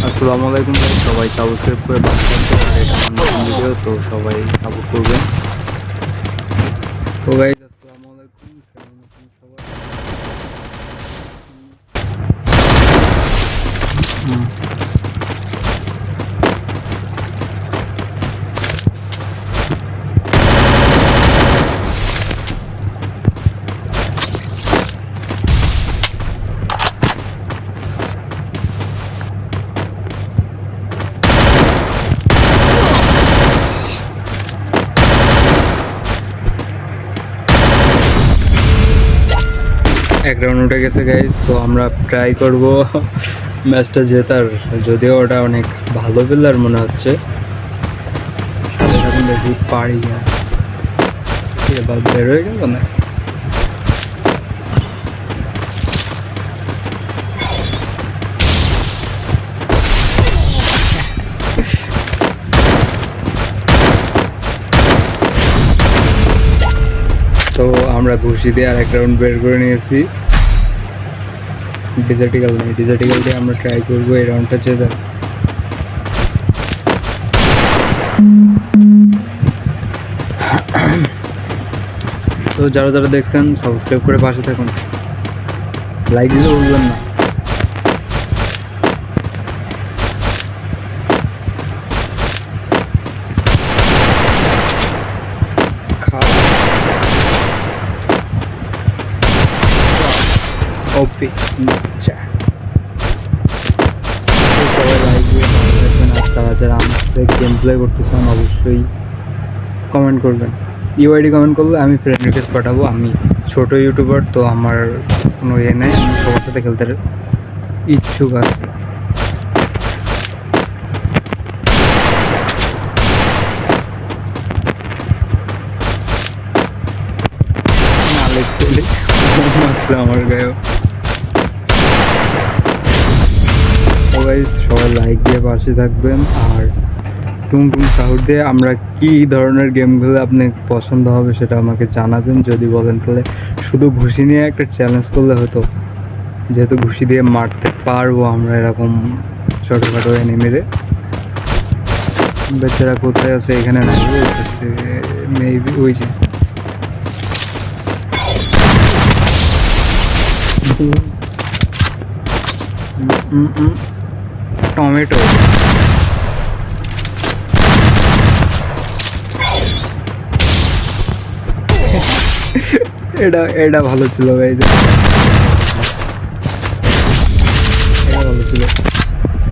আসসালামু আলাইকুম ভাই, সবাই সাবস্ক্রাইব করে পাশে থাকবেন। আর এটা আমার নতুন ভিডিও, তো সবাই সাপোর্ট করবেন। তো গাইস, আসসালামু আলাইকুম, কেমন আছেন সবাই? এক রাউন্ড উঠে গেছে গাইস, তো আমরা ট্রাই করব ম্যাচটা জেতার। যদিও ওটা অনেক ভালো প্লেয়ার মনে হচ্ছে, সাথে সাথে দেখি পারি না। এবার বের হয়ে গেল না। তো আমরা ঘুষি দিয়ে আর এক রাউন্ড বের করে নিয়েছি। ডিজার্টিক্যাল নেই, ডিজার্টিক্যাল দিয়ে আমরা ট্রাই করবো এই রাউন্ডটা জেতার। তো যারা যারা দেখছেন সাবস্ক্রাইব করে পাশে থাকুন, লাইক দিতে ভুলবেন না। ওপি আচ্ছা, সবাই লাইক দিয়ে ভালো থাকবেন। আর তারা যারা আমাদের গেম প্লে করতে চান অবশ্যই কমেন্ট করবেন। ইউআইডি কমেন্ট করলে আমি ফ্রেন্ড রিকোয়েস্ট পাঠাবো। আমি ছোট ইউটিউবার, তো আমার কোনো ইয়ে নেই, আমি সবার সাথে খেলতে ইচ্ছুক আছি। মালিক ছেলে আসলে আমার গায়েও। সবাই লাইক দিয়ে পাশে থাকবেন। আর টুমটুম সাউথ দিয়ে আমরা কি ধরনের গেমগুলো আপনি পছন্দ হবে সেটা আমাকে জানাবেন। যদি বলেন তাহলে শুধু ঘুষি নিয়ে একটা চ্যালেঞ্জ করলে হতো, যেহেতু ঘুষি দিয়ে মারতে পারবো আমরা এরকম ছোটোখাটো এনিমিরে। বেচারা কোথায় আছে? এখানে নাই, মেবি ওই যে টমেটো। এটা এটা ভালো ছিল ভাই।